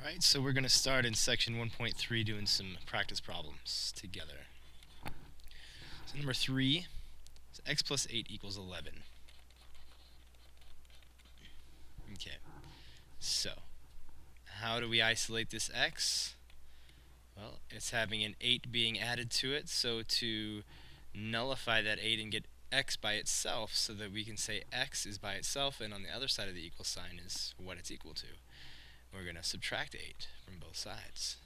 Alright, so we're going to start in section 1.3 doing some practice problems together. So number 3 is x plus 8 equals 11. Okay, so how do we isolate this x? Well, it's having an 8 being added to it, so to nullify that 8 and get x by itself so that we can say x is by itself and on the other side of the equal sign is what it's equal to. We're going to subtract 8 from both sides.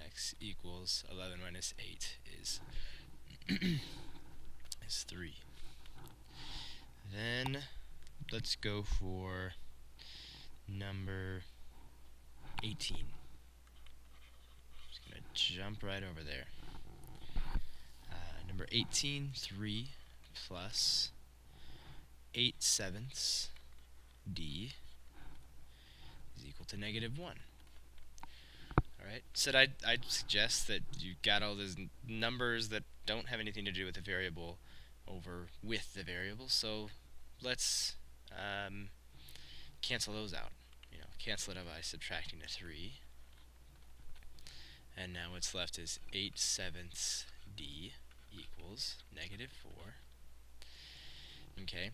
X equals 11 minus 8 is 3. Then let's go for number 18. Just going to jump right over there. Number 18, 3 plus 8/7 d is equal to -1. Alright, so I'd suggest that you got all those numbers that don't have anything to do with the variable over with the variable, so let's cancel those out. Cancel it out by subtracting a 3. And now what's left is 8/7 d equals -4. Okay,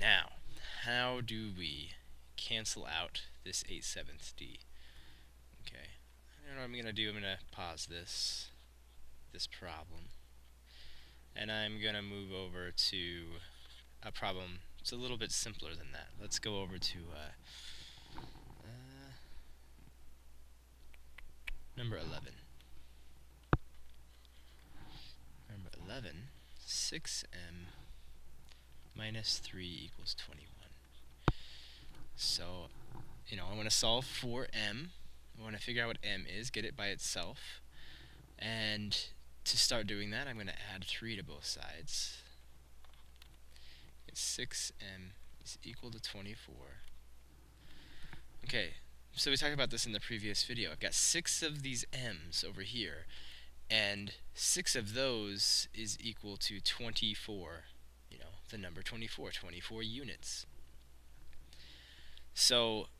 now how do we cancel out this 8/7 d? Okay, I don't know what I'm going to do. I'm going to pause this problem, and I'm going to move over to a problem that's a little bit simpler than that. Let's go over to number 11. Number 11, 6m minus 3 equals 21. So, I want to solve for m. I want to figure out what m is, get it by itself. And to start doing that, I'm going to add 3 to both sides. 6m is equal to 24. Okay, so we talked about this in the previous video. I've got 6 of these m's over here, and 6 of those is equal to 24. The number 24 units. So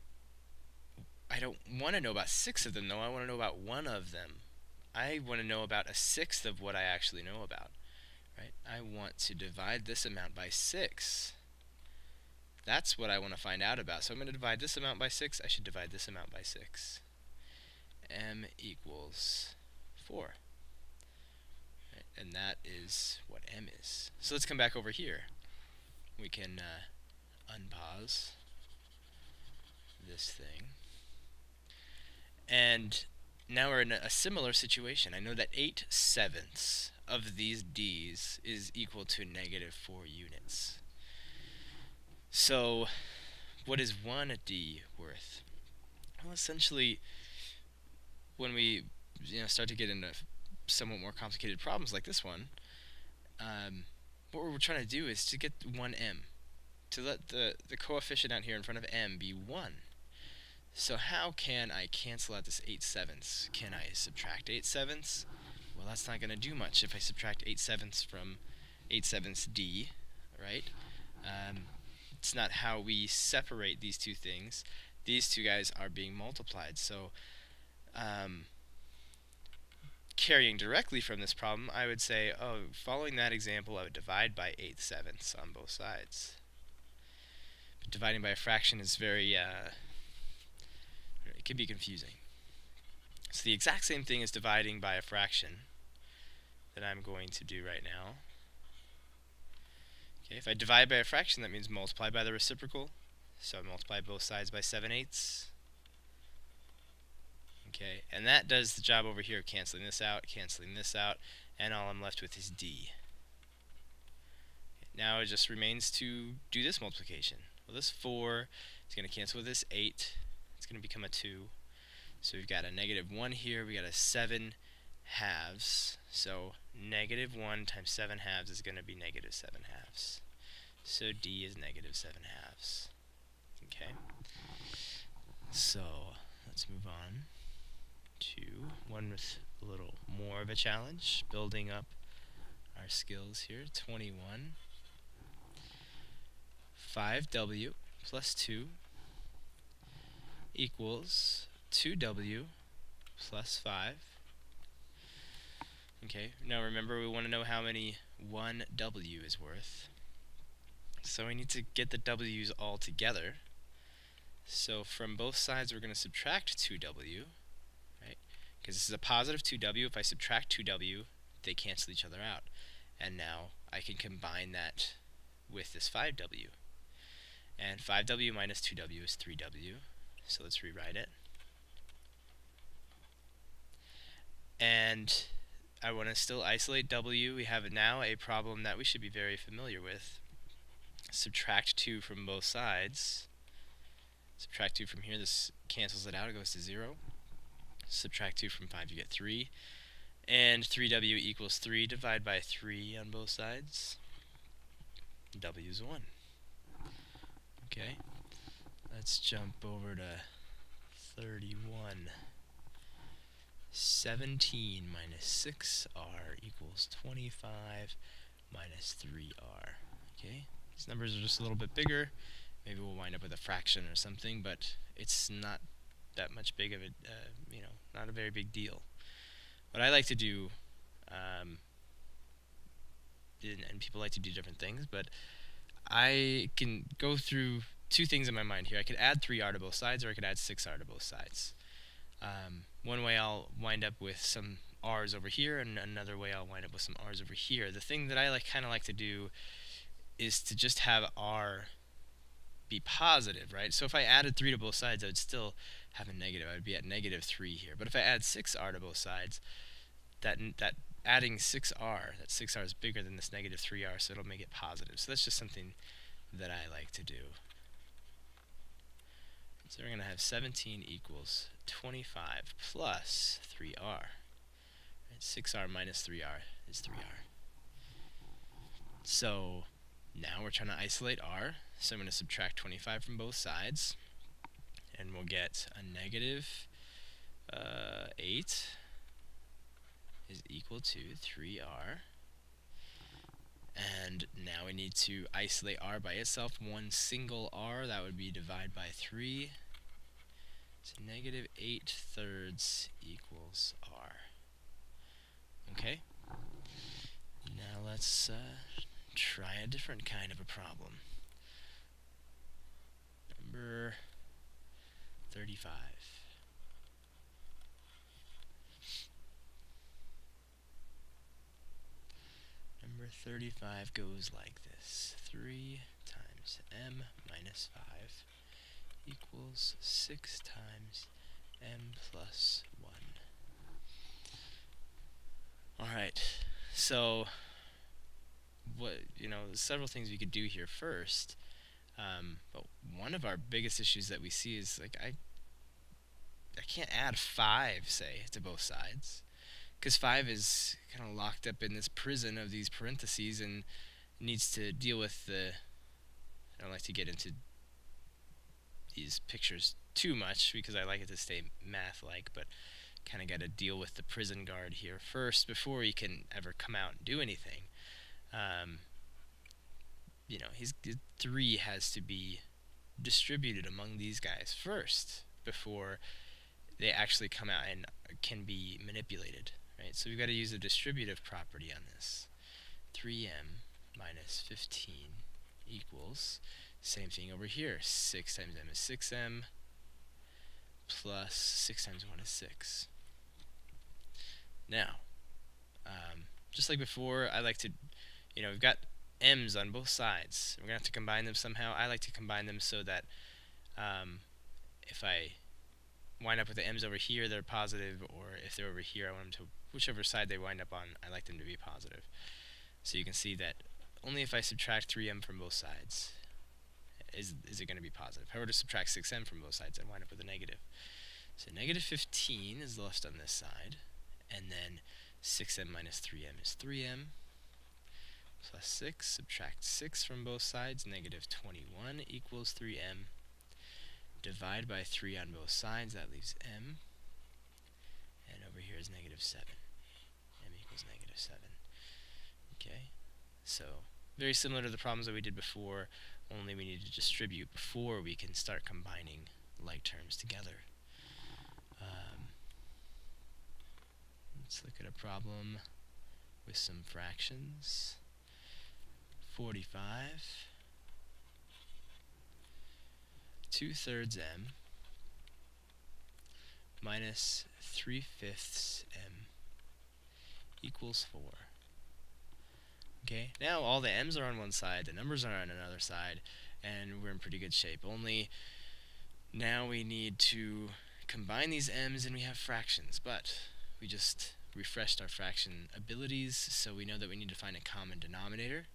I don't want to know about 6 of them, though. I want to know about 1 of them. I want to know about 1/6 of what I actually know about. Right? I want to divide this amount by 6. That's what I want to find out about. So I'm going to divide this amount by 6. I should divide this amount by 6. M equals 4. Right? And that is what M is. So let's come back over here. We can unpause this thing. And now we're in a similar situation. I know that 8/7 of these d's is equal to -4 units. So what is 1 d worth? Well, essentially, when we start to get into somewhat more complicated problems like this one, what we're trying to do is to get 1m, to let the coefficient out here in front of m be 1. So how can I cancel out this 8/7? Can I subtract 8/7? Well, that's not going to do much if I subtract 8/7 from 8/7 d, right? It's not how we separate these two things. These two guys are being multiplied. So carrying directly from this problem, I would say, following that example, I would divide by 8/7 on both sides. But dividing by a fraction is very, it can be confusing. So the exact same thing as dividing by a fraction that I'm going to do right now. Okay, if I divide by a fraction, that means multiply by the reciprocal. So I multiply both sides by 7/8. Okay, and that does the job over here, canceling this out, and all I'm left with is d. Okay, now it just remains to do this multiplication. Well, this 4 is going to cancel with this 8. It's going to become a 2. So we've got a -1 here. We got a 7/2. So -1 times 7/2 is going to be -7/2. So d is -7/2. Okay. So let's move on to one with a little more of a challenge, building up our skills here. 21. 5w plus 2 equals 2w plus 5. Okay, now remember we want to know how many 1w is worth. So we need to get the w's all together. So from both sides we're going to subtract 2w, right? Because this is a positive 2w. If I subtract 2w, they cancel each other out. And now I can combine that with this 5w. And 5w minus 2w is 3w. So let's rewrite it. And I want to still isolate w. We have now a problem that we should be very familiar with. Subtract 2 from both sides. Subtract 2 from here, this cancels it out, it goes to 0. Subtract 2 from 5, you get 3. And 3w equals 3, divide by 3 on both sides. W is 1. Okay, let's jump over to 31. 17 minus 6r equals 25 minus 3r. Okay, these numbers are just a little bit bigger. Maybe we'll wind up with a fraction or something, but it's not that much big of a, not a very big deal. What I like to do, and people like to do different things, but I can go through two things in my mind here. I could add 3r to both sides, or I could add 6r to both sides. One way I'll wind up with some r's over here, and another way I'll wind up with some r's over here. The thing that I kind of like to do is to just have r be positive, right? So if I added 3 to both sides, I would still have a negative. I would be at negative 3 here. But if I add 6r to both sides, that adding 6r, that 6r is bigger than this negative 3r, so it'll make it positive. So that's just something that I like to do. So we're going to have 17 equals 25 plus 3r. Right? 6r minus 3r is 3r. So now we're trying to isolate r. So I'm going to subtract 25 from both sides. And we'll get a negative 8 is equal to 3r. And now we need to isolate r by itself. One single r, that would be divide by 3. So negative 8/3 equals r. Okay? Now let's try a different kind of a problem. Number 35. Number 35 goes like this. 3 times m minus 5 equals 6 times m plus 1. Alright, so there's several things we could do here first. But one of our biggest issues that we see is I can't add 5, say, to both sides, because 5 is kind of locked up in this prison of these parentheses and needs to deal with I don't like to get into these pictures too much because I like it to stay math-like, but kind of got to deal with the prison guard here first before he can ever come out and do anything. His 3 has to be distributed among these guys first before they actually come out and can be manipulated, right? So we've got to use a distributive property on this. 3m minus 15 equals, same thing over here, 6 times m is 6m plus 6 times 1 is 6. Now, just like before, I like to, we've got m's on both sides. We're going to have to combine them somehow. I like to combine them so that if I wind up with the m's over here, they're positive, or if they're over here, I want them to, whichever side they wind up on, I like them to be positive. So you can see that only if I subtract 3m from both sides is it going to be positive. If I were to subtract 6m from both sides, I wind up with a negative. So negative 15 is left on this side, and then 6m minus 3m is 3m plus 6. Subtract 6 from both sides, negative 21 equals 3m. Divide by 3 on both sides, that leaves m. And over here is negative 7. M equals negative 7. Okay, so very similar to the problems that we did before, only we need to distribute before we can start combining like terms together. Let's look at a problem with some fractions. 45 2/3 m minus 3/5 m equals 4. Okay, now all the m's are on one side, the numbers are on another side, and we're in pretty good shape. Only now we need to combine these m's and we have fractions, but we just refreshed our fraction abilities, so we know that we need to find a common denominator.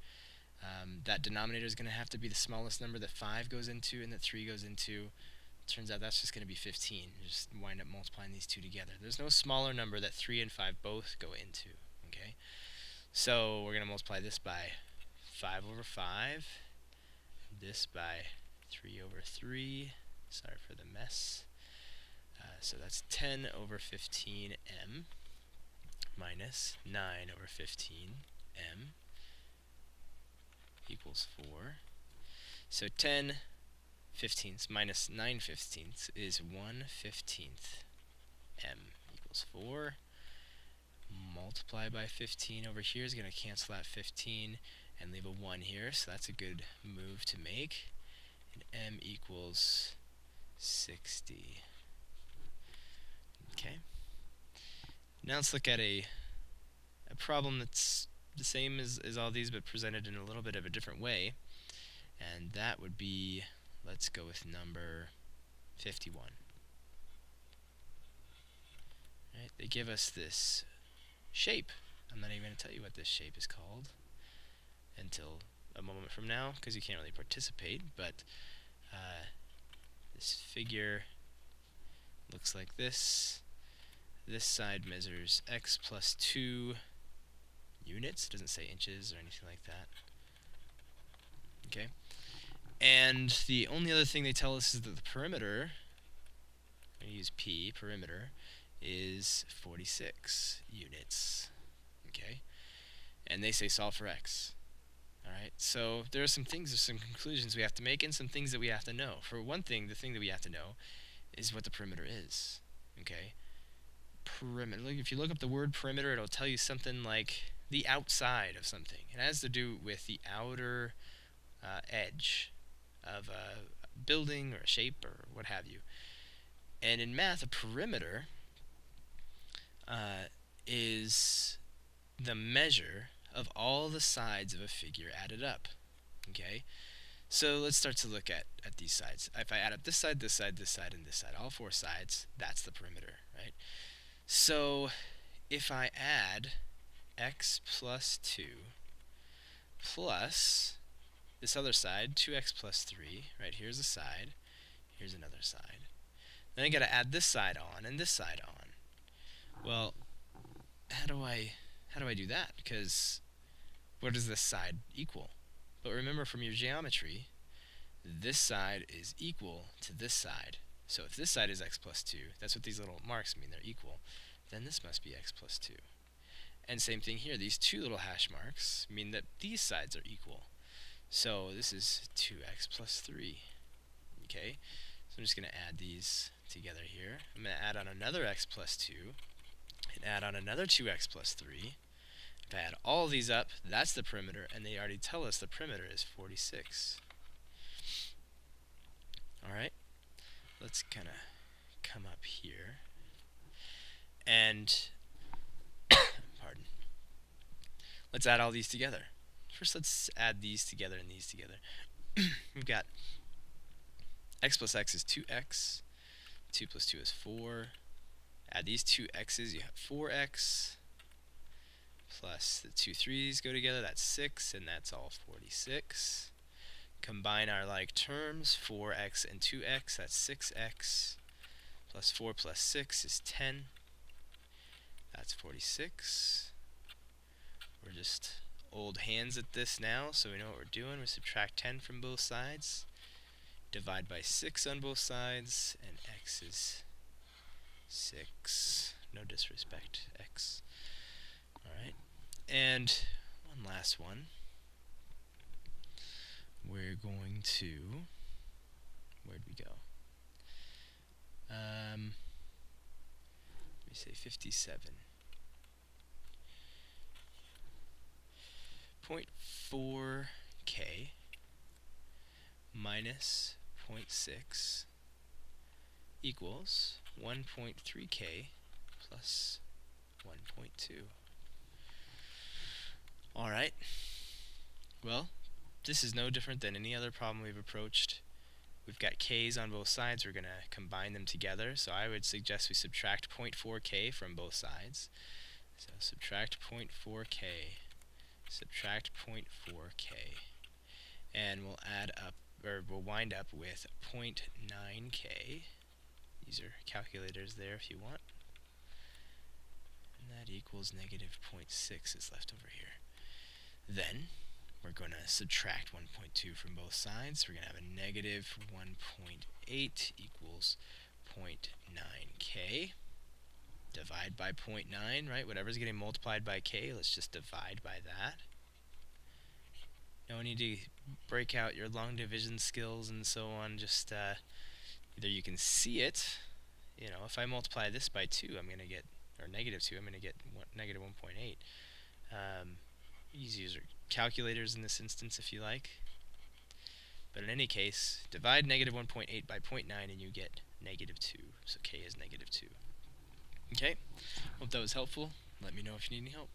That denominator is going to have to be the smallest number that 5 goes into and that 3 goes into. Turns out that's just going to be 15. You just wind up multiplying these two together. There's no smaller number that 3 and 5 both go into. Okay, so we're going to multiply this by 5 over 5, this by 3 over 3. Sorry for the mess. So that's 10 over 15m minus 9 over 15m equals 4. So 10 fifteenths minus 9 fifteenths is 1/15 m equals 4. Multiply by 15 over here is going to cancel out 15 and leave a 1 here, so that's a good move to make. And m equals 60. Okay. Now let's look at a problem that's the same as all these, but presented in a little bit of a different way. And that would be, let's go with number 51. Right, they give us this shape. I'm not even going to tell you what this shape is called until a moment from now, because you can't really participate, but this figure looks like this. This side measures x plus 2 units. It doesn't say inches or anything like that. Okay. And the only other thing they tell us is that the perimeter, I'm going to use P, perimeter, is 46 units. Okay. And they say solve for x. Alright, so there are some things, there's some conclusions we have to make and some things that we have to know. For one thing, the thing that we have to know is what the perimeter is. Okay. Perimeter. If you look up the word perimeter, it'll tell you something like the outside of something. It has to do with the outer edge of a building or a shape or what have you. And in math, a perimeter is the measure of all the sides of a figure added up. Okay, so let's start to look at these sides. If I add up this side, this side, this side, and this side, all 4 sides, that's the perimeter, right? So if I add x plus 2 plus this other side, 2x plus 3, right, here's a side, here's another side. Then I got to add this side on and this side on. Well, how do I do that? Because what does this side equal? But remember from your geometry, this side is equal to this side. So if this side is x plus 2, that's what these little marks mean, they're equal, then this must be x plus 2. And same thing here, these two little hash marks mean that these sides are equal. So this is 2x plus 3. Okay, so I'm just going to add these together here. I'm going to add on another x plus 2 and add on another 2x plus 3. If I add all these up, that's the perimeter, and they already tell us the perimeter is 46. Alright, let's kind of come up here and pardon. Let's add all these together. First, let's add these together and these together. We've got x plus x is 2x, 2 plus 2 is 4. Add these two x's, you have 4x, plus the 2 3's go together, that's 6, and that's all 46. Combine our like terms, 4x and 2x, that's 6x, plus 4 plus 6 is 10, that's 46. We're just old hands at this now, so we know what we're doing. We subtract 10 from both sides, divide by 6 on both sides, and x is 6. No disrespect, x. Alright, and one last one. We're going to, where'd we go? say 57. 0.4k minus 0.6 equals 1.3k plus 1.2. Alright, well, this is no different than any other problem we've approached. We've got k's on both sides. We're going to combine them together. So I would suggest we subtract 0.4k from both sides. So subtract 0.4k, subtract 0.4k, and we'll add up, or we'll wind up with 0.9k. These are calculators there if you want. And that equals negative 0.6 is left over here. Then we're going to subtract 1.2 from both sides. We're going to have a negative 1.8 equals 0.9k. Divide by 0.9, right? Whatever's getting multiplied by k, let's just divide by that. No need to break out your long division skills and so on. Just either you can see it. You know, if I multiply this by 2, I'm going to get, or negative 2, I'm going to get negative 1.8. Use your calculators in this instance if you like. But in any case, divide negative 1.8 by 0.9 and you get negative 2. So k is negative 2. Okay? Hope that was helpful. Let me know if you need any help.